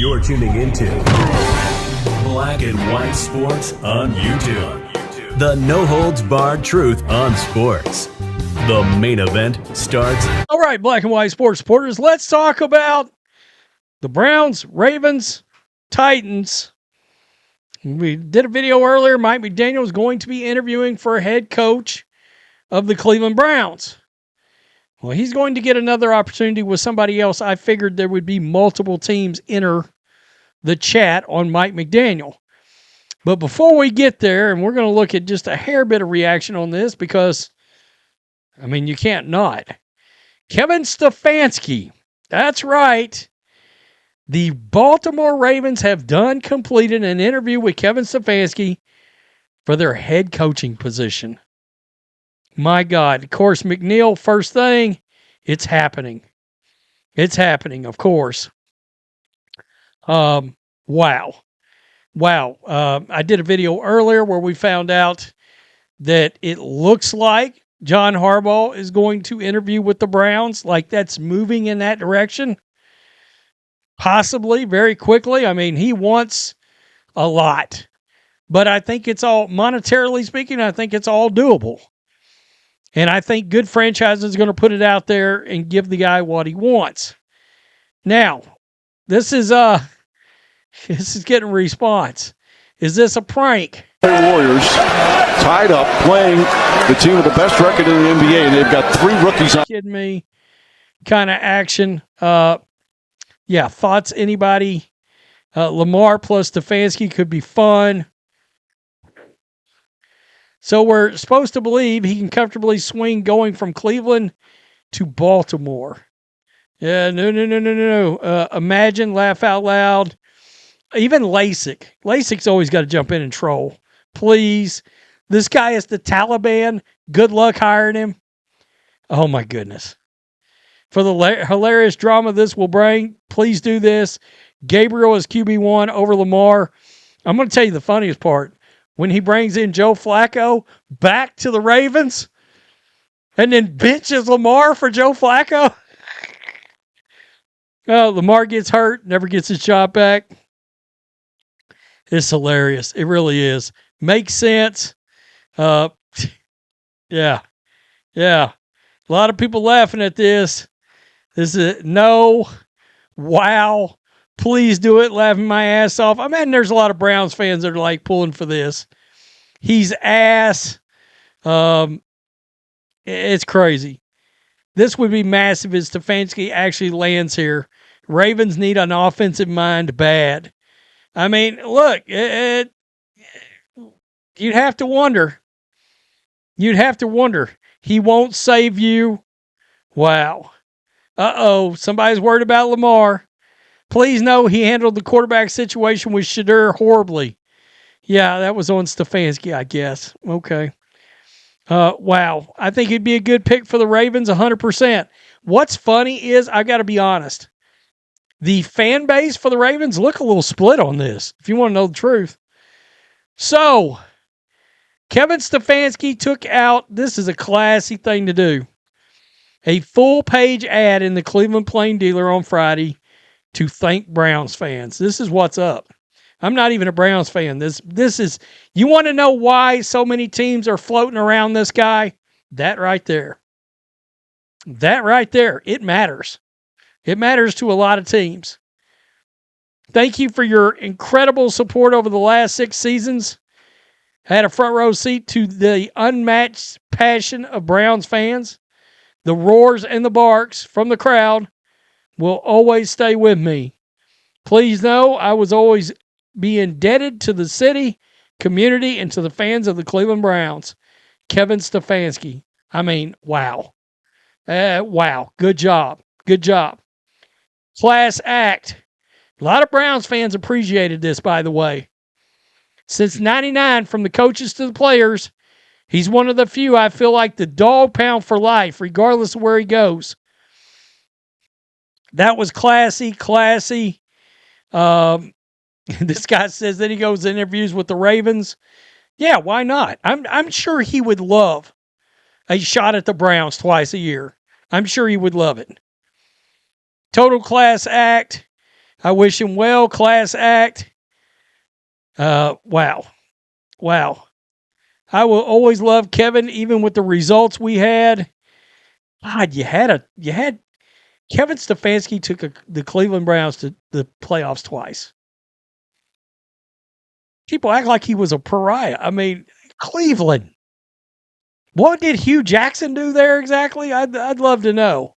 You're tuning into Black and White Sports on YouTube. The no-holds-barred truth on sports. The main event starts. All right, Black and White Sports supporters, let's talk about the Browns, Ravens, Titans. We did a video earlier. Mike McDaniel is going to be interviewing for head coach of the Cleveland Browns. Well, he's going to get another opportunity with somebody else. I figured there would be multiple teams enter the chat on Mike McDaniel. But before we get there, and we're going to look at just a hair bit of reaction on this because, I mean, you can't not. Kevin Stefanski. That's right. The Baltimore Ravens have completed an interview with Kevin Stefanski for their head coaching position. My God. Of course, McNeil, first thing, it's happening. It's happening, of course. Wow. I did a video earlier where we found out that it looks like John Harbaugh is going to interview with the Browns. Like that's moving in that direction. Possibly very quickly. I mean, he wants a lot. But I think it's all, monetarily speaking, I think it's all doable. And I think good franchises are going to put it out there and give the guy what he wants. Now, this is getting a response. Is this a prank? Warriors tied up playing the team with the best record in the NBA, and they've got 3 rookies on. Kidding me? Kind of action. Yeah, thoughts, anybody? Lamar plus Stefanski could be fun. So we're supposed to believe he can comfortably swing going from Cleveland to Baltimore. Yeah, no. Imagine, laugh out loud. Even LASIK. LASIK's always got to jump in and troll. Please. This guy is the Taliban. Good luck hiring him. Oh, my goodness. For the hilarious drama this will bring, please do this. Gabriel is QB1 over Lamar. I'm going to tell you the funniest part. When he brings in Joe Flacco back to the Ravens and then benches Lamar for Joe Flacco. Lamar gets hurt, never gets his shot back. It's hilarious. It really is. Makes sense. Yeah. A lot of people laughing at this. This is no. Wow. Please do it. Laughing my ass off. I mean, there's a lot of Browns fans that are like pulling for this. He's ass. It's crazy. This would be massive if Stefanski actually lands here. Ravens need an offensive mind bad. I mean, look, you'd have to wonder. You'd have to wonder. He won't save you. Wow. Somebody's worried about Lamar. Please know he handled the quarterback situation with Shadur horribly. Yeah, that was on Stefanski, I guess. Okay. Wow. I think he'd be a good pick for the Ravens, 100%. What's funny is, I got to be honest, the fan base for the Ravens look a little split on this, if you want to know the truth. So, Kevin Stefanski took out, this is a classy thing to do, a full-page ad in the Cleveland Plain Dealer on Friday to thank Browns fans. This is what's up. I'm not even a Browns fan. This is, you want to know why so many teams are floating around this guy? That right there. It matters. It matters to a lot of teams. Thank you for your incredible support over the last 6 seasons. I had a front row seat to the unmatched passion of Browns fans. The roars and the barks from the crowd will always stay with me. Please know I was always be indebted to the city, community, and to the fans of the Cleveland Browns. Kevin Stefanski. I mean, wow. Wow. Good job. Class act. A lot of Browns fans appreciated this, by the way. Since 99, from the coaches to the players, he's one of the few I feel like the dog pound for life, regardless of where he goes. That was classy. This guy says that he goes to interviews with the Ravens. Yeah, why not? I'm sure he would love a shot at the Browns twice a year. I'm sure he would love it. Total class act. I wish him well. Class act. Wow. I will always love Kevin, even with the results we had. God, you had Kevin Stefanski took the Cleveland Browns to the playoffs twice. People act like he was a pariah. I mean, Cleveland. What did Hugh Jackson do there exactly? I'd love to know.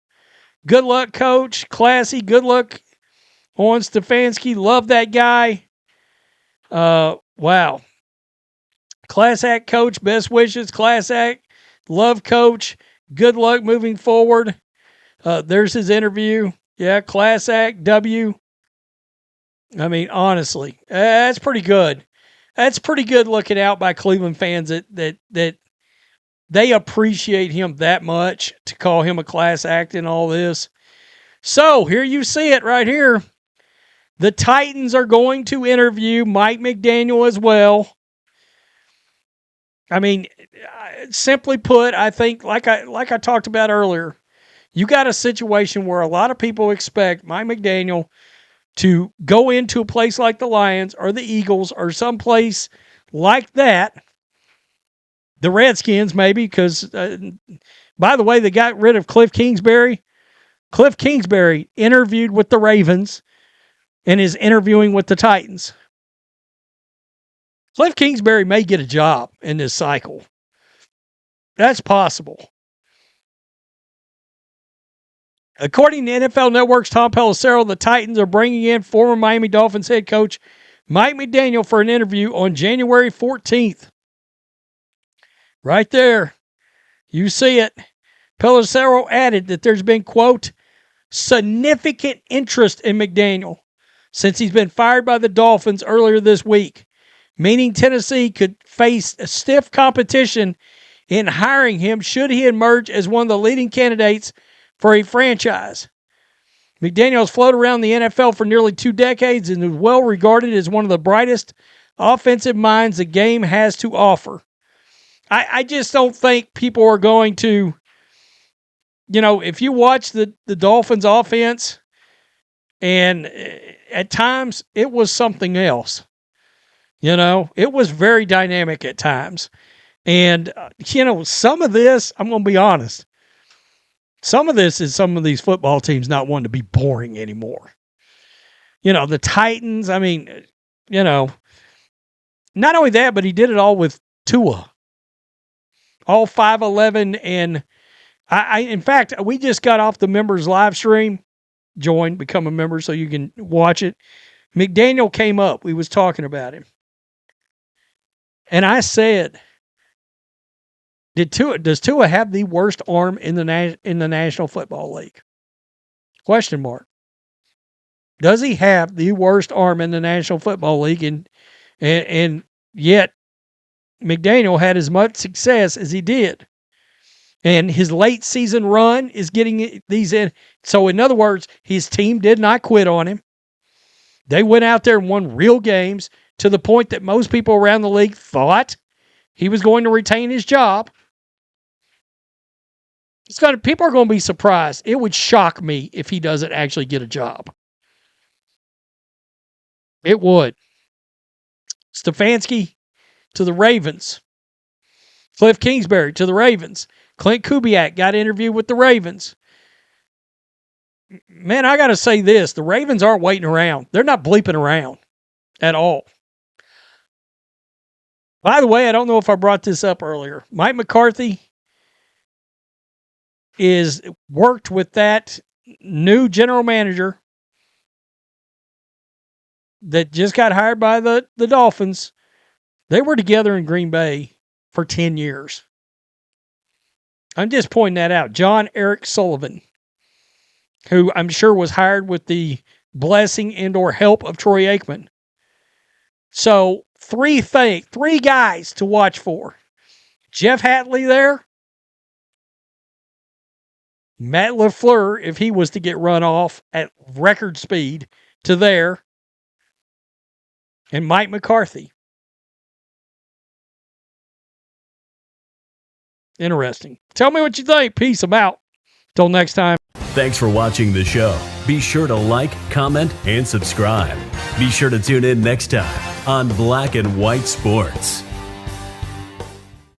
Good luck, coach. Classy. Good luck on Stefanski. Love that guy. Wow. Class act, coach. Best wishes. Class act. Love, coach. Good luck moving forward. There's his interview. Yeah, class act, W. I mean, honestly, that's pretty good. That's pretty good looking out by Cleveland fans that they appreciate him that much to call him a class act in all this. So here you see it right here. The Titans are going to interview Mike McDaniel as well. I mean, simply put, I think like I talked about earlier, you got a situation where a lot of people expect Mike McDaniel to go into a place like the Lions or the Eagles or someplace like that. The Redskins, maybe, because, by the way, they got rid of Cliff Kingsbury. Cliff Kingsbury interviewed with the Ravens and is interviewing with the Titans. Cliff Kingsbury may get a job in this cycle. That's possible. According to NFL Network's Tom Pelissero, the Titans are bringing in former Miami Dolphins head coach Mike McDaniel for an interview on January 14th. Right there. You see it. Pelissero added that there's been, quote, significant interest in McDaniel since he's been fired by the Dolphins earlier this week, meaning Tennessee could face a stiff competition in hiring him should he emerge as one of the leading candidates for a franchise. McDaniel has floated around the NFL for nearly 2 decades and is well regarded as one of the brightest offensive minds the game has to offer. I just don't think people are going to, if you watch the Dolphins offense, and at times it was something else. It was very dynamic at times. And, some of this, I'm going to be honest, some of this is some of these football teams not wanting to be boring anymore. The Titans, I mean, not only that, but he did it all with Tua. All 5'11", and in fact, we just got off the members live stream. Become a member so you can watch it. McDaniel came up. We was talking about him. And I said, does Tua have the worst arm in the National Football League? Question mark. Does he have the worst arm in the National Football League? And yet McDaniel had as much success as he did. And his late season run is getting these in. So in other words, his team did not quit on him. They went out there and won real games to the point that most people around the league thought he was going to retain his job. People are going to be surprised. It would shock me if he doesn't actually get a job. It would. Stefanski to the Ravens. Cliff Kingsbury to the Ravens. Clint Kubiak got interviewed with the Ravens. Man, I got to say this. The Ravens aren't waiting around. They're not bleeping around at all. By the way, I don't know if I brought this up earlier. Mike McCarthy is worked with that new general manager that just got hired by the Dolphins. They were together in Green Bay for 10 years. I'm just pointing that out. John Eric Sullivan, who I'm sure was hired with the blessing and or help of Troy Aikman. So three guys to watch for. Jeff Hatley there. Matt LaFleur, if he was to get run off at record speed, to there. And Mike McCarthy. Interesting. Tell me what you think. Peace. I'm out. Till next time. Thanks for watching the show. Be sure to like, comment, and subscribe. Be sure to tune in next time on Black and White Sports.